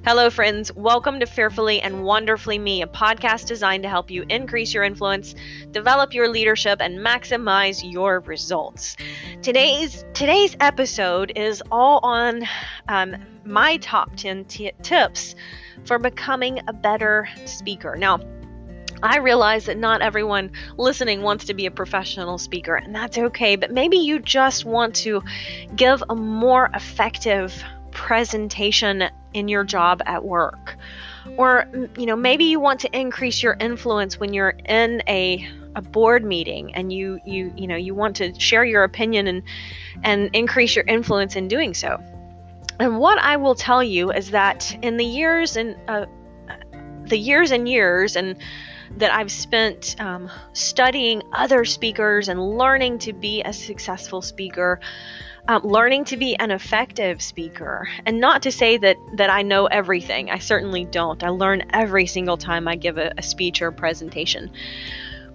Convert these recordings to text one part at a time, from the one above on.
Hello, friends. Welcome to Fearfully and Wonderfully Me, a podcast designed to help you increase your influence, develop your leadership, and maximize your results. Today's episode is all on my top 10 tips for becoming a better speaker. Now, I realize that not everyone listening wants to be a professional speaker, and that's okay, but maybe you just want to give a more effective presentation in your job at work. Or, maybe you want to increase your influence when you're in a board meeting and you want to share your opinion and increase your influence in doing so. And what I will tell you is that in the years and years that I've spent studying other speakers and learning to be a successful speaker, learning to be an effective speaker. And not to say that I know everything. I certainly don't. I learn every single time I give a speech or a presentation.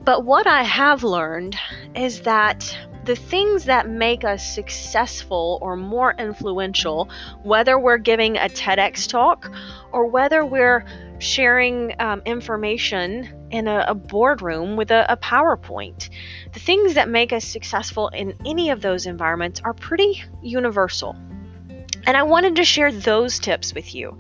But what I have learned is that the things that make us successful or more influential, whether we're giving a TEDx talk or whether we're sharing information in a boardroom with a PowerPoint, the things that make us successful in any of those environments are pretty universal. And I wanted to share those tips with you.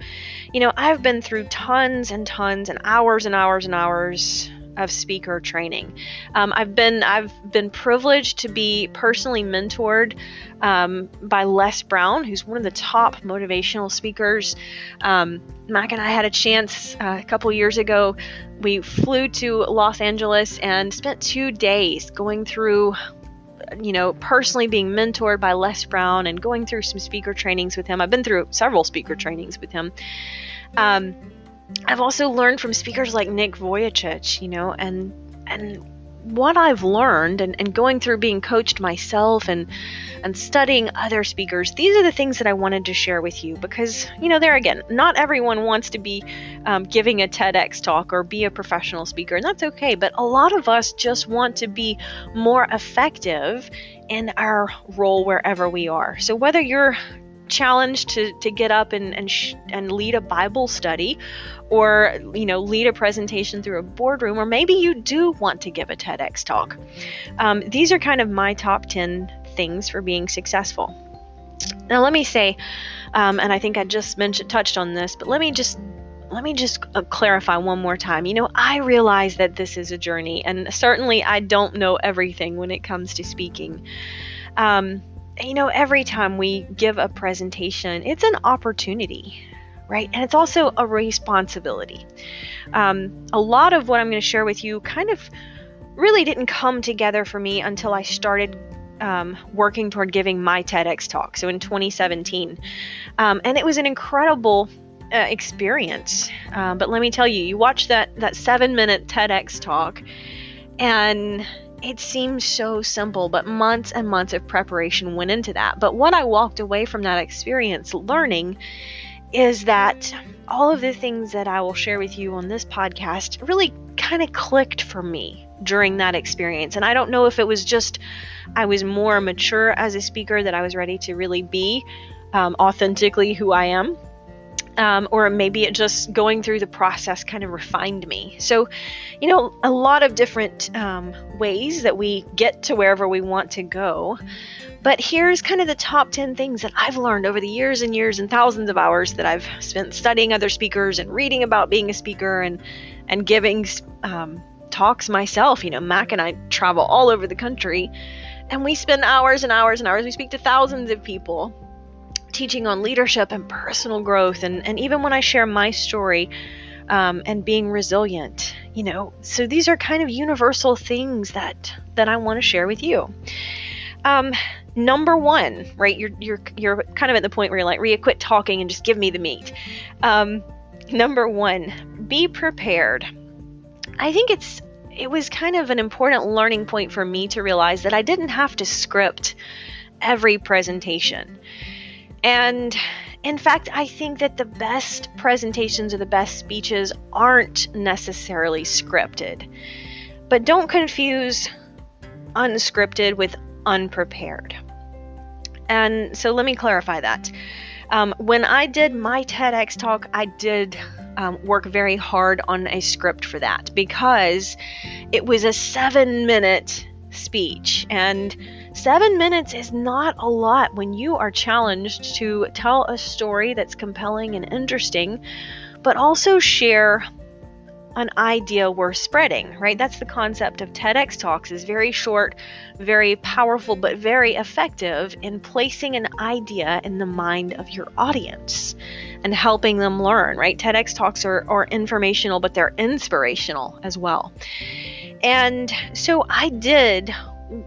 I've been through tons and tons and hours of speaker training. I've been privileged to be personally mentored by Les Brown, who's one of the top motivational speakers. Mac and I had a chance a couple years ago. We flew to Los Angeles and spent 2 days going through, personally being mentored by Les Brown and going through some speaker trainings with him. I've been through several speaker trainings with him. I've also learned from speakers like Nick Vujicic, and what I've learned and going through being coached myself and studying other speakers. These are the things that I wanted to share with you because, there again, not everyone wants to be giving a TEDx talk or be a professional speaker, and that's okay. But a lot of us just want to be more effective in our role wherever we are. So whether you're challenged to get up and lead a Bible study or lead a presentation through a boardroom, or maybe you do want to give a TEDx talk. These are kind of my top 10 things for being successful. Now let me say, and I think I just touched on this, but let me just clarify one more time. I realize that this is a journey, and certainly I don't know everything when it comes to speaking. Every time we give a presentation, it's an opportunity, right? And it's also a responsibility. A lot of what I'm going to share with you kind of really didn't come together for me until I started working toward giving my TEDx talk. So in 2017. And it was an incredible experience. But let me tell you, you watch that 7-minute TEDx talk and it seems so simple, but months and months of preparation went into that. But what I walked away from that experience learning is that all of the things that I will share with you on this podcast really kind of clicked for me during that experience. And I don't know if it was just I was more mature as a speaker, that I was ready to really be authentically who I am. Or maybe it just going through the process kind of refined me. So, a lot of different ways that we get to wherever we want to go. But here's kind of the top 10 things that I've learned over the years and years and thousands of hours that I've spent studying other speakers and reading about being a speaker and giving talks myself. Mac and I travel all over the country and we spend hours and hours and hours. We speak to thousands of people, teaching on leadership and personal growth, and even when I share my story and being resilient, so these are kind of universal things that I want to share with you. Number one, right? You're kind of at the point where you're like, Rhea, quit talking and just give me the meat. Number one, be prepared. I think it was kind of an important learning point for me to realize that I didn't have to script every presentation. And in fact, I think that the best presentations or the best speeches aren't necessarily scripted. But don't confuse unscripted with unprepared. And so let me clarify that. When I did my TEDx talk, I did work very hard on a script for that, because it was a 7-minute speech, and 7 minutes is not a lot when you are challenged to tell a story that's compelling and interesting, but also share an idea worth spreading, right? That's the concept of TEDx talks, is very short, very powerful, but very effective in placing an idea in the mind of your audience and helping them learn, right? TEDx talks are informational, but they're inspirational as well. And so I did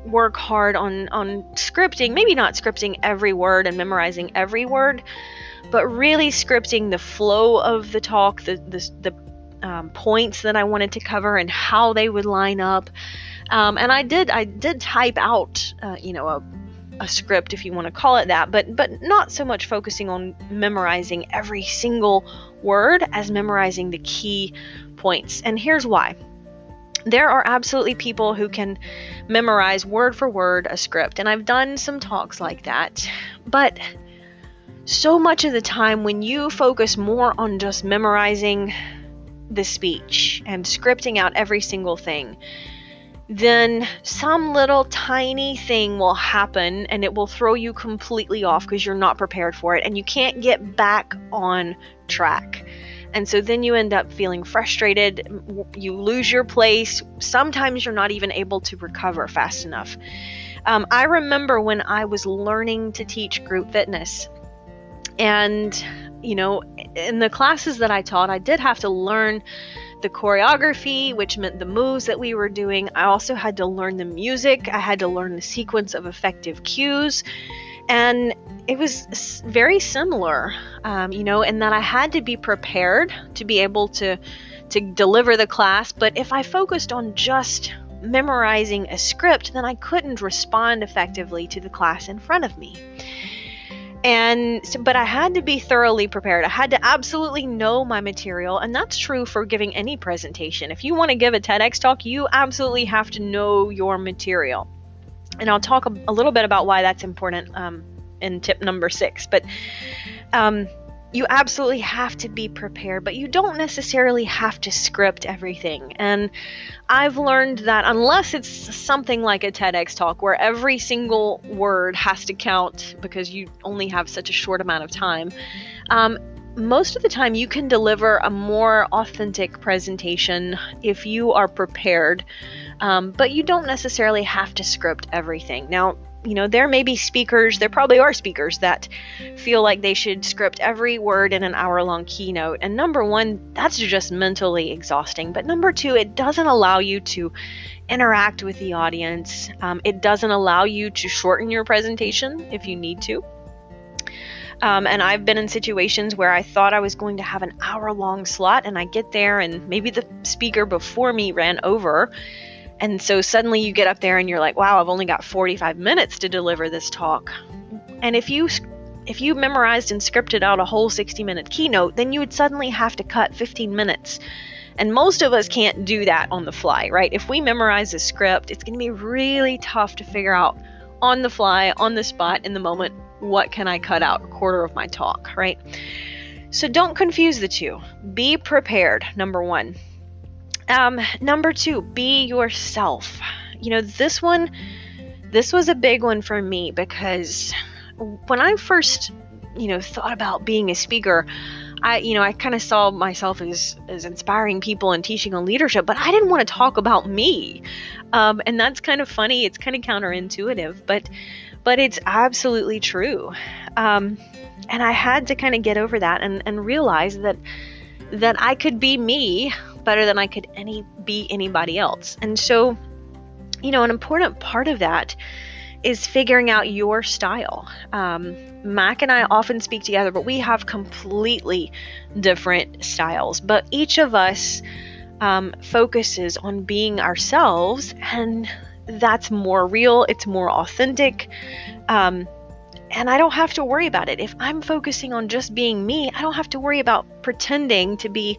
work hard on scripting, maybe not scripting every word and memorizing every word, but really scripting the flow of the talk, the points that I wanted to cover and how they would line up. And I did type out, a script, if you want to call it that, but not so much focusing on memorizing every single word as memorizing the key points. And here's why. There are absolutely people who can memorize word for word a script, and I've done some talks like that, but so much of the time when you focus more on just memorizing the speech and scripting out every single thing, then some little tiny thing will happen and it will throw you completely off because you're not prepared for it and you can't get back on track. And so then you end up feeling frustrated, you lose your place, sometimes you're not even able to recover fast enough. I remember when I was learning to teach group fitness, and in the classes that I taught, I did have to learn the choreography, which meant the moves that we were doing. I also had to learn the music. I had to learn the sequence of effective cues. And it was very similar, in that I had to be prepared to be able to deliver the class. But if I focused on just memorizing a script, then I couldn't respond effectively to the class in front of me. But I had to be thoroughly prepared. I had to absolutely know my material, and that's true for giving any presentation. If you want to give a TEDx talk, you absolutely have to know your material. And I'll talk a little bit about why that's important in tip number 6. But you absolutely have to be prepared, but you don't necessarily have to script everything. And I've learned that unless it's something like a TEDx talk where every single word has to count because you only have such a short amount of time, most of the time you can deliver a more authentic presentation if you are prepared, but you don't necessarily have to script everything. Now, there may be speakers, there probably are speakers that feel like they should script every word in an hour-long keynote. And number one, that's just mentally exhausting. But number two, it doesn't allow you to interact with the audience. It doesn't allow you to shorten your presentation if you need to. And I've been in situations where I thought I was going to have an hour-long slot, and I get there and maybe the speaker before me ran over. And so suddenly you get up there and you're like, wow, I've only got 45 minutes to deliver this talk. And if you memorized and scripted out a whole 60-minute keynote, then you would suddenly have to cut 15 minutes. And most of us can't do that on the fly, right? If we memorize a script, it's going to be really tough to figure out on the fly, on the spot, in the moment, what can I cut out a quarter of my talk, right? So don't confuse the two. Be prepared, number one. Number two, be yourself. This was a big one for me because when I first, thought about being a speaker, I kind of saw myself as inspiring people and teaching on leadership, but I didn't want to talk about me. And that's kind of funny. It's kind of counterintuitive, but it's absolutely true. And I had to kind of get over that and realize that I could be me better than I could be anybody else. And so, an important part of that is figuring out your style. Mac and I often speak together, but we have completely different styles. But each of us focuses on being ourselves, and that's more real, it's more authentic. And I don't have to worry about it. If I'm focusing on just being me, I don't have to worry about pretending to be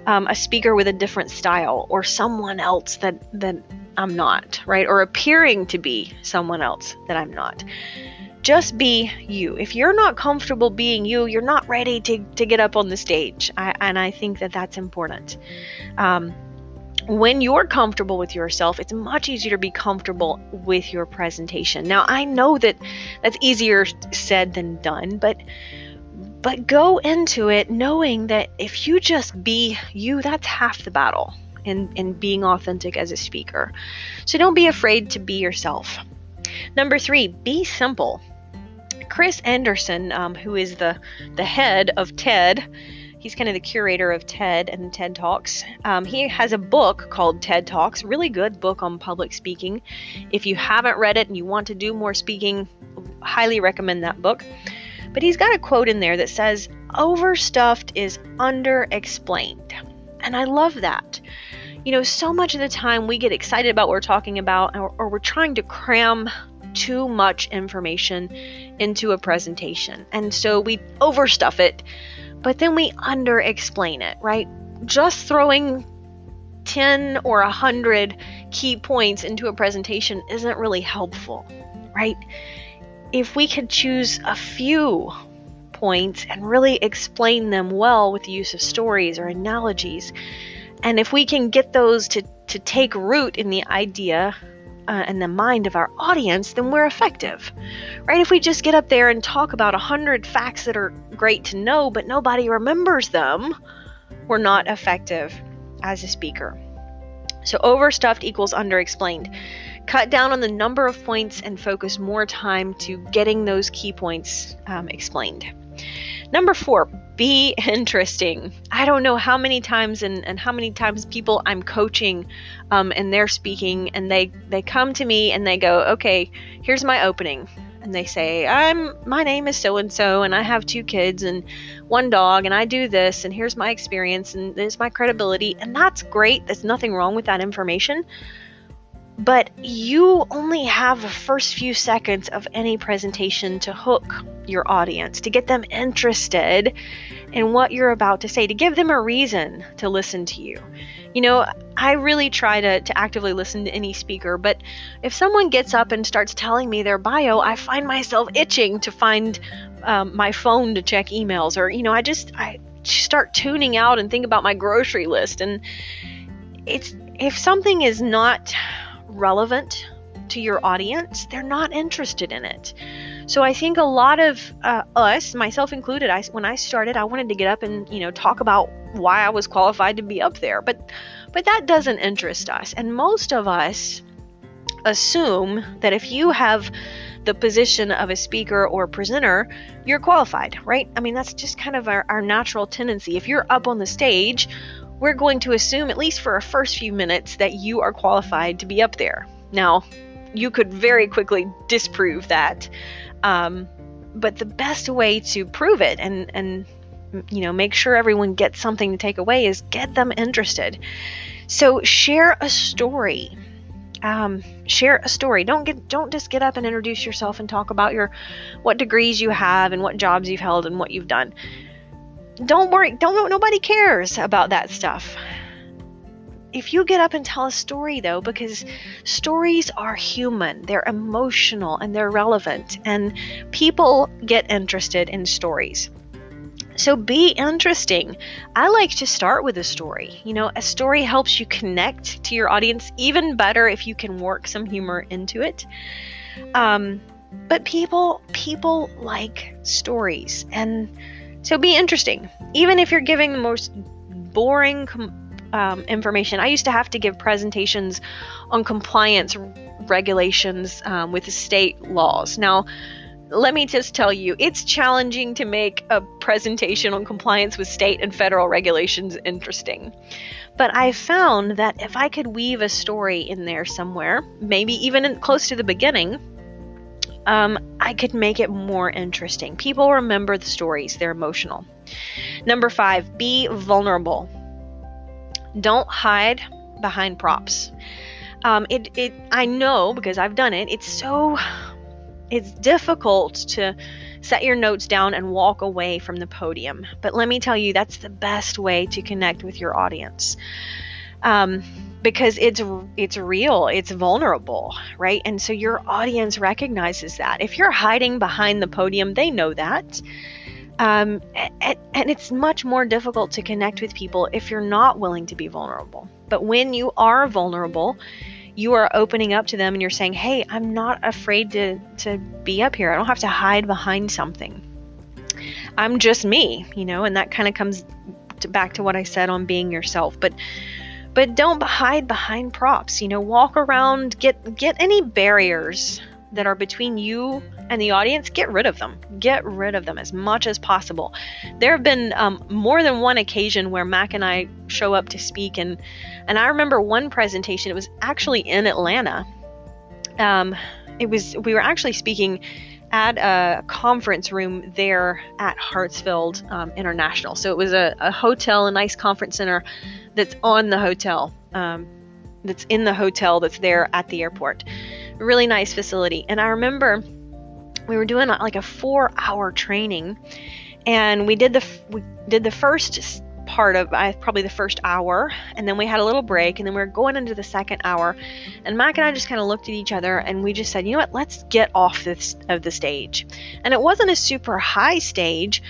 a speaker with a different style or someone else that I'm not, right? Or appearing to be someone else that I'm not. just be you. If you're not comfortable being you, you're not ready to get up on the stage. And I think that that's important. When you're comfortable with yourself, it's much easier to be comfortable with your presentation. Now, I know that that's easier said than done, but go into it knowing that if you just be you, that's half the battle in being authentic as a speaker. So don't be afraid to be yourself. Number 3, be simple. Chris Anderson, who is the head of TED, he's kind of the curator of TED and TED Talks. He has a book called TED Talks, really good book on public speaking. If you haven't read it and you want to do more speaking, highly recommend that book. But he's got a quote in there that says, "Overstuffed is under-explained." And I love that. You know, so much of the time we get excited about what we're talking about, or we're trying to cram too much information into a presentation. And so we overstuff it, but then we under-explain it, right? Just throwing 10 or 100 key points into a presentation isn't really helpful, right? If we could choose a few points and really explain them well with the use of stories or analogies, and if we can get those to take root in the idea and the mind of our audience, then we're effective, right? If we just get up there and talk about 100 facts that are great to know, but nobody remembers them, we're not effective as a speaker. So overstuffed equals underexplained. Cut down on the number of points and focus more time to getting those key points explained. Number 4, be interesting. I don't know how many times and how many times people I'm coaching and they're speaking and they come to me and they go, "Okay, here's my opening." And they say, my name is so-and-so and I have 2 kids and 1 dog and I do this and here's my experience and this is my credibility. And that's great. There's nothing wrong with that information. But you only have the first few seconds of any presentation to hook your audience, to get them interested in what you're about to say, to give them a reason to listen to you. You know, I really try to actively listen to any speaker, but if someone gets up and starts telling me their bio, I find myself itching to find my phone to check emails, or, you know, I start tuning out and think about my grocery list. And if something is not relevant to your audience, they're not interested in it. So I think a lot of us, myself included, when I started, I wanted to get up and, you know, talk about why I was qualified to be up there, but that doesn't interest us. And most of us assume that if you have the position of a speaker or presenter, you're qualified, right? I mean, that's just kind of our natural tendency. If you're up on the stage, we're going to assume, at least for our first few minutes, that you are qualified to be up there. Now, you could very quickly disprove that. But the best way to prove it and you know, make sure everyone gets something to take away is get them interested. So share a story. Share a story. Don't just get up and introduce yourself and talk about what degrees you have and what jobs you've held and what you've done. Don't worry. Nobody cares about that stuff. If you get up and tell a story, though, because stories are human, they're emotional and they're relevant, and people get interested in stories. So be interesting. I like to start with a story. You know, a story helps you connect to your audience even better if you can work some humor into it. But people like stories, and so be interesting. Even if you're giving the most boring information. I used to have to give presentations on compliance regulations with the state laws. Now, let me just tell you, it's challenging to make a presentation on compliance with state and federal regulations interesting. But I found that if I could weave a story in there somewhere, maybe even close to the beginning, I could make it more interesting. People remember the stories. They're emotional. Number 5, be vulnerable. Don't hide behind props. I know, because I've done it, it's difficult to set your notes down and walk away from the podium. But let me tell you, that's the best way to connect with your audience. because it's real, it's vulnerable, right? And so your audience recognizes that. If you're hiding behind the podium, they know that. And it's much more difficult to connect with people if you're not willing to be vulnerable. But when you are vulnerable, you are opening up to them and you're saying, hey, I'm not afraid to be up here. I don't have to hide behind something. I'm just me, and that kind of comes back to what I said on being yourself. But don't hide behind props. Walk around, get any barriers that are between you and the audience, get rid of them. Get rid of them as much as possible. There have been more than one occasion where Mac and I show up to speak, and I remember one presentation. It was actually in Atlanta. We were actually speaking at a conference room there at Hartsfield International. So it was a hotel, a nice conference center that's on the hotel, that's in the hotel that's there at the airport. Really nice facility. And I remember we were doing like a 4-hour training, and we did the first part of probably the first hour, and then we had a little break, and then we were going into the second hour, and Mac and I just kind of looked at each other and we just said, you know what, let's get off of the stage. And it wasn't a super high stage,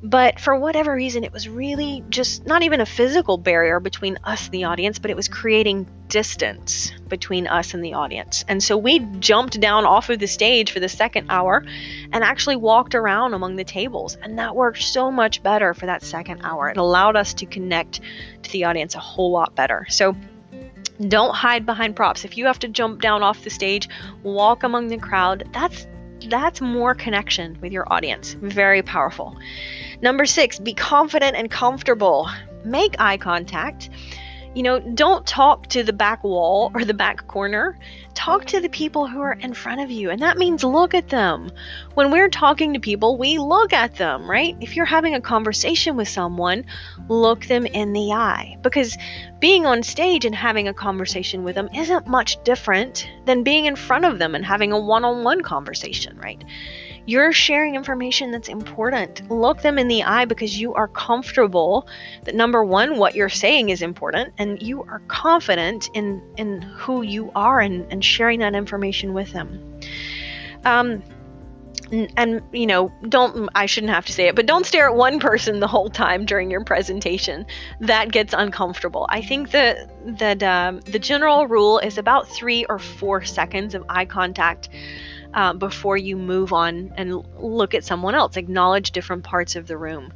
but for whatever reason, it was really just not even a physical barrier between us and the audience, but it was creating distance between us and the audience. And so we jumped down off of the stage for the second hour and actually walked around among the tables. And that worked so much better for that second hour. It allowed us to connect to the audience a whole lot better. So don't hide behind props. If you have to jump down off the stage, walk among the crowd, that's more connection with your audience. Very powerful. Number 6, be confident and comfortable. Make eye contact. Don't talk to the back wall or the back corner. Talk to the people who are in front of you. And that means look at them. When we're talking to people, we look at them, right? If you're having a conversation with someone, look them in the eye. Because being on stage and having a conversation with them isn't much different than being in front of them and having a one-on-one conversation, right? You're sharing information that's important. Look them in the eye because you are comfortable that, number one, what you're saying is important, and you are confident in who you are and sharing that information with them. I shouldn't have to say it, but don't stare at one person the whole time during your presentation. That gets uncomfortable. I think that the general rule is about 3 or 4 seconds of eye contact before you move on and look at someone else, acknowledge different parts of the room,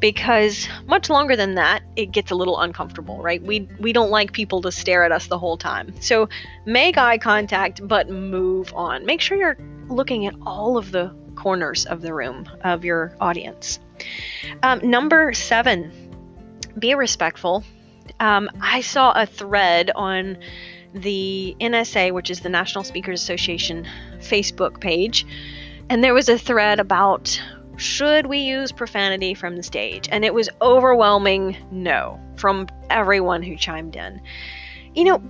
because much longer than that, it gets a little uncomfortable, right? We don't like people to stare at us the whole time. So make eye contact, but move on. Make sure you're looking at all of the corners of the room of your audience. Number 7, be respectful. I saw a thread on the NSA, which is the National Speakers Association Facebook page, and there was a thread about, should we use profanity from the stage? And it was overwhelming no from everyone who chimed in.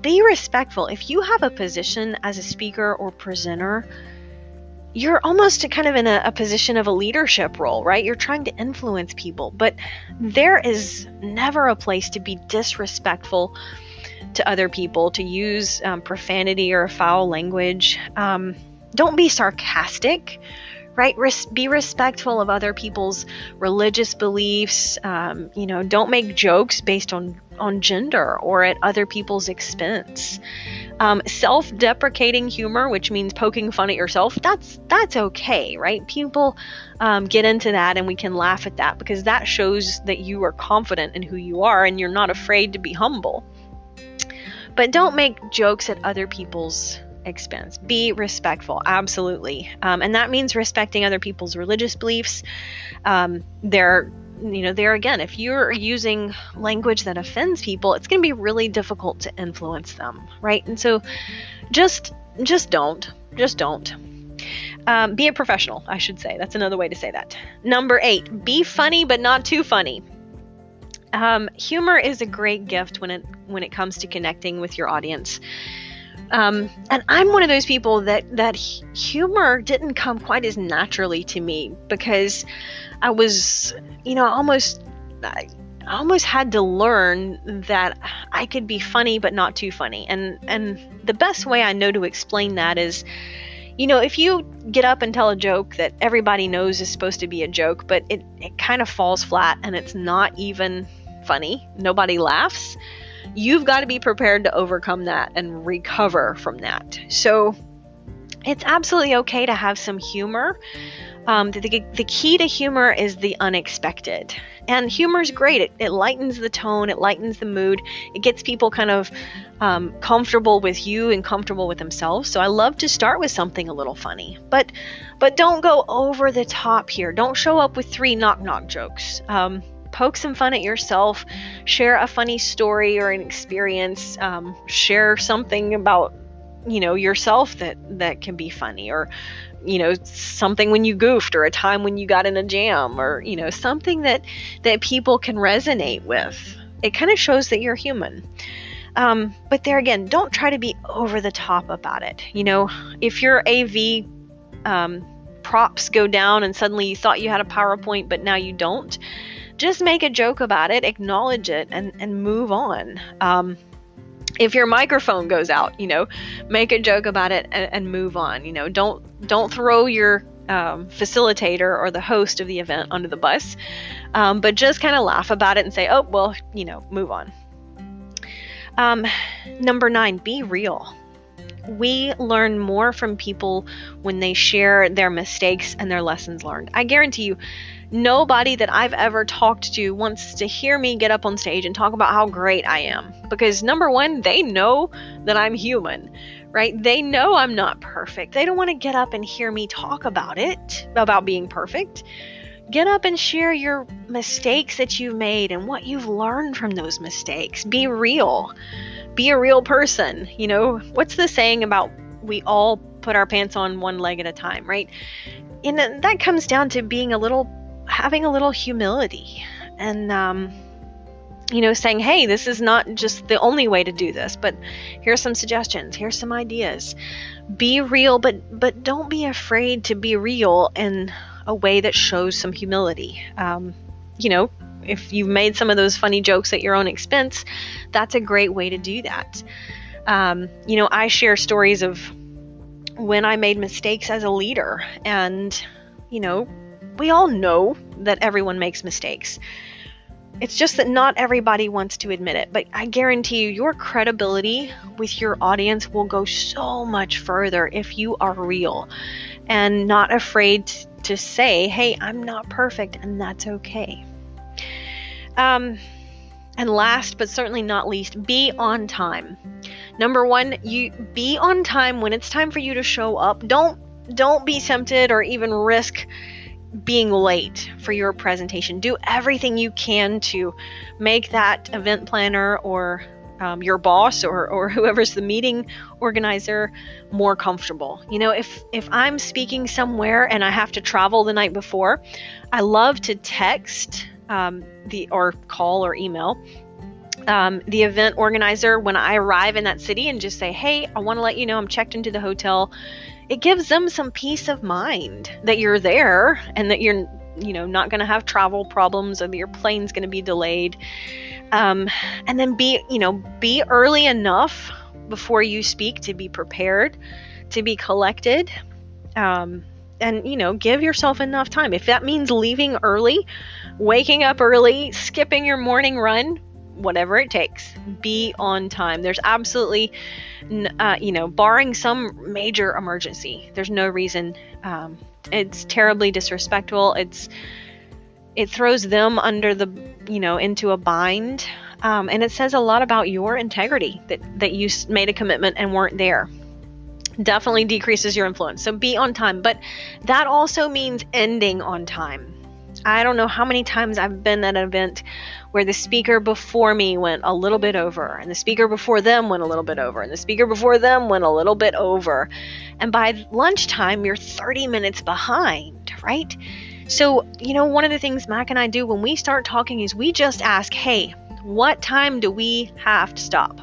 Be respectful. If you have a position as a speaker or presenter, you're almost kind of in a position of a leadership role, right? You're trying to influence people, but there is never a place to be disrespectful to other people, to use profanity or foul language. Don't be sarcastic, right? Be respectful of other people's religious beliefs. Don't make jokes based on gender or at other people's expense. Self-deprecating humor, which means poking fun at yourself, that's okay, right? People get into that, and we can laugh at that because that shows that you are confident in who you are and you're not afraid to be humble. But don't make jokes at other people's expense. Be respectful, absolutely. And that means respecting other people's religious beliefs. There again, if you're using language that offends people, it's going to be really difficult to influence them, right? And so just don't. Be a professional, I should say. That's another way to say that. Number 8, be funny, but not too funny. Humor is a great gift when it comes to connecting with your audience. And I'm one of those people that humor didn't come quite as naturally to me because I was, I almost had to learn that I could be funny, but not too funny. And the best way I know to explain that is, if you get up and tell a joke that everybody knows is supposed to be a joke, but it kind of falls flat and it's not even funny, nobody laughs, you've got to be prepared to overcome that and recover from that. So it's absolutely okay to have some humor. The key to humor is the unexpected. And humor is great. It lightens the tone. It lightens the mood. It gets people kind of comfortable with you and comfortable with themselves. So I love to start with something a little funny. But don't go over the top here. Don't show up with 3 knock-knock jokes. Poke some fun at yourself. Share a funny story or an experience. Share something about yourself that can be funny, or something when you goofed, or a time when you got in a jam, or something that people can resonate with. It kind of shows that you're human. But there again, don't try to be over the top about it. If your AV props go down and suddenly you thought you had a PowerPoint but now you don't, just make a joke about it, acknowledge it, and move on. If your microphone goes out, make a joke about it and move on. Don't throw your facilitator or the host of the event under the bus, but just kind of laugh about it and say, oh, well, move on. Number 9, be real. We learn more from people when they share their mistakes and their lessons learned. I guarantee you, nobody that I've ever talked to wants to hear me get up on stage and talk about how great I am. Because number 1, they know that I'm human, right? They know I'm not perfect. They don't want to get up and hear me talk about it, about being perfect. Get up and share your mistakes that you've made and what you've learned from those mistakes. Be real. Be a real person. What's the saying about we all put our pants on one leg at a time, right? And that comes down to having a little humility and, saying, hey, this is not just the only way to do this, but here's some suggestions. Here's some ideas. Be real, but don't be afraid to be real in a way that shows some humility. If you've made some of those funny jokes at your own expense, that's a great way to do that. I share stories of when I made mistakes as a leader, and, we all know that everyone makes mistakes. It's just that not everybody wants to admit it, but I guarantee you, your credibility with your audience will go so much further if you are real and not afraid to say, hey, I'm not perfect, and that's okay. And last, but certainly not least, be on time. Number 1, you be on time when it's time for you to show up. Don't be tempted or even risk being late for your presentation. Do everything you can to make that event planner or your boss or whoever's the meeting organizer more comfortable. If I'm speaking somewhere and I have to travel the night before, I love to text or call or email the event organizer when I arrive in that city and just say, hey, I want to let you know I'm checked into the hotel. It gives them some peace of mind that you're there and that you're not going to have travel problems or that your plane's going to be delayed. And then be early enough before you speak to be prepared, to be collected, and give yourself enough time. If that means leaving early, waking up early, skipping your morning run, whatever it takes, be on time. There's absolutely, barring some major emergency, there's no reason. It's terribly disrespectful. It throws them under into a bind. And it says a lot about your integrity that you made a commitment and weren't there. Definitely decreases your influence. So be on time. But that also means ending on time. I don't know how many times I've been at an event where the speaker before me went a little bit over, and the speaker before them went a little bit over, and the speaker before them went a little bit over. And by lunchtime, you're 30 minutes behind, right? So, one of the things Mac and I do when we start talking is we just ask, hey, what time do we have to stop?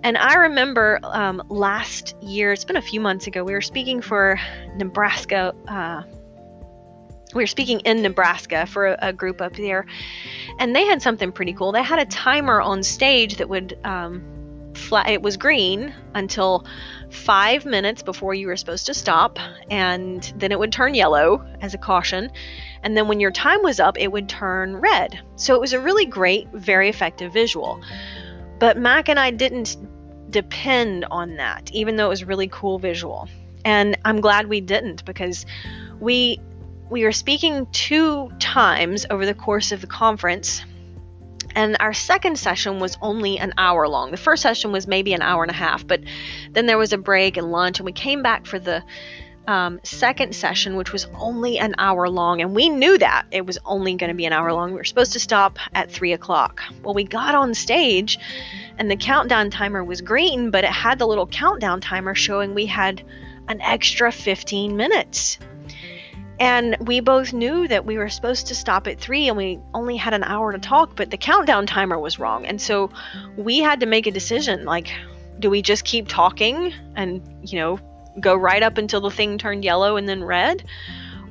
And I remember last year, it's been a few months ago, we were speaking for Nebraska We were speaking in Nebraska for a group up there, and they had something pretty cool. They had a timer on stage that would it was green until 5 minutes before you were supposed to stop, and then it would turn yellow as a caution, and then when your time was up, it would turn red. So it was a really great, very effective visual. But Mac and I didn't depend on that, even though it was a really cool visual. And I'm glad we didn't, because we were speaking 2 times over the course of the conference, and our second session was only an hour long. The first session was maybe an hour and a half, but then there was a break and lunch, and we came back for the second session, which was only an hour long, and we knew that it was only going to be an hour long. We were supposed to stop at 3 o'clock. Well, we got on stage, and the countdown timer was green, but it had the little countdown timer showing we had an extra 15 minutes. And we both knew that we were supposed to stop at 3 and we only had an hour to talk, but the countdown timer was wrong. And so we had to make a decision, like, do we just keep talking and, go right up until the thing turned yellow and then red?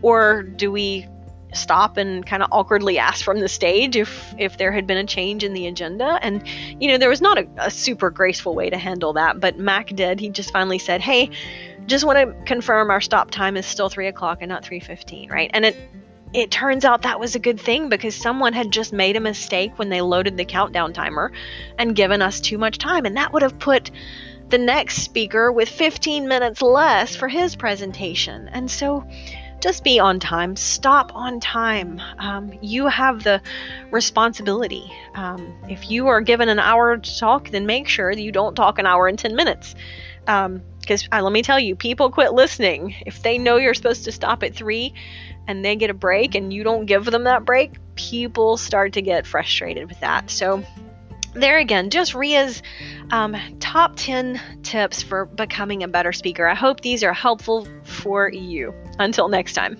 Or do we stop and kind of awkwardly ask from the stage if there had been a change in the agenda? And, there was not a super graceful way to handle that, but Mac did. He just finally said, hey, just want to confirm our stop time is still 3 o'clock and not 3:15, right? And it turns out that was a good thing, because someone had just made a mistake when they loaded the countdown timer and given us too much time. And that would have put the next speaker with 15 minutes less for his presentation. And so just be on time, stop on time. You have the responsibility. If you are given an hour to talk, then make sure that you don't talk an hour and 10 minutes. Because let me tell you, people quit listening. If they know you're supposed to stop at 3 and they get a break and you don't give them that break, people start to get frustrated with that. So there again, just Ria's top 10 tips for becoming a better speaker. I hope these are helpful for you. Until next time.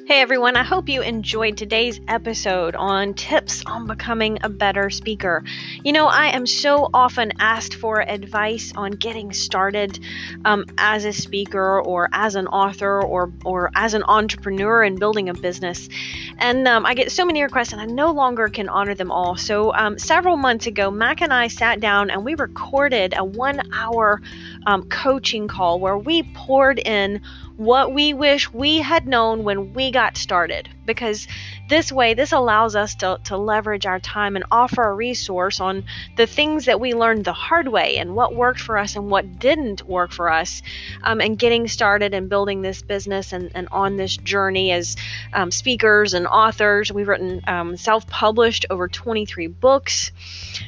Hey everyone, I hope you enjoyed today's episode on tips on becoming a better speaker. I am so often asked for advice on getting started as a speaker or as an author or as an entrepreneur and building a business. And I get so many requests and I no longer can honor them all. So several months ago, Mac and I sat down and we recorded a 1-hour coaching call where we poured in what we wish we had known when we got started, because this allows us to leverage our time and offer a resource on the things that we learned the hard way and what worked for us and what didn't work for us, and getting started and building this business and on this journey as speakers and authors. We've written self-published over 23 books.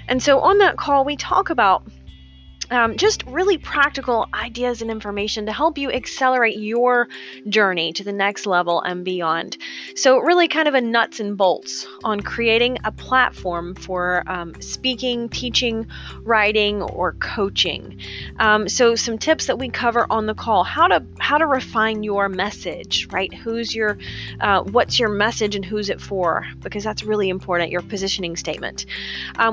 And so on that call, we talk about just really practical ideas and information to help you accelerate your journey to the next level and beyond. So really kind of a nuts and bolts on creating a platform for speaking, teaching, writing, or coaching. So some tips that we cover on the call: how to refine your message, right? What's your message and who's it for? Because that's really important, your positioning statement.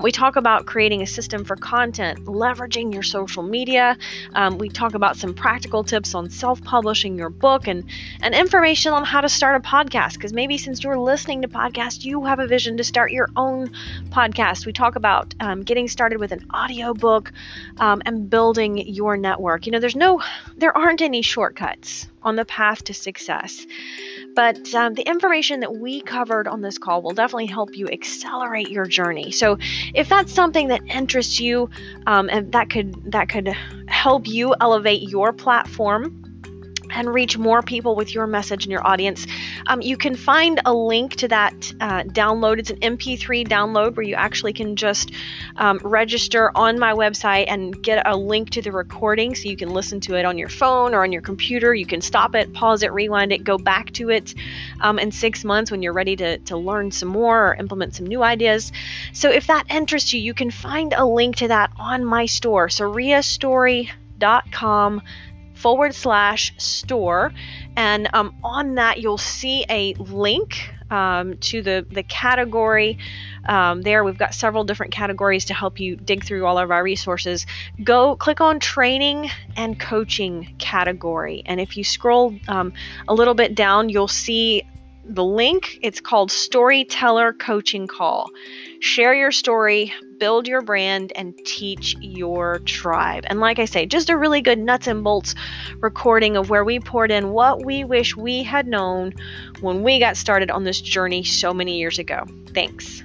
We talk about creating a system for content, leveraging your social media. We talk about some practical tips on self-publishing your book and information on how to start a podcast, because maybe since you're listening to podcasts, you have a vision to start your own podcast. We talk about getting started with an audiobook and building your network. There aren't any shortcuts on the path to success. But the information that we covered on this call will definitely help you accelerate your journey. So if that's something that interests you, and that could help you elevate your platform and reach more people with your message and your audience, you can find a link to that download. It's an MP3 download where you actually can just register on my website and get a link to the recording, so you can listen to it on your phone or on your computer. You can stop it, pause it, rewind it, go back to it in 6 months when you're ready to learn some more or implement some new ideas. So if that interests you, you can find a link to that on my store, so riastory.com/store, And on that, you'll see a link to the category. There, we've got several different categories to help you dig through all of our resources. Go click on training and coaching category. And if you scroll a little bit down, you'll see the link. It's called Storyteller Coaching Call. Share your story, build your brand, and teach your tribe. And like I say, just a really good nuts and bolts recording of where we poured in what we wish we had known when we got started on this journey so many years ago. Thanks.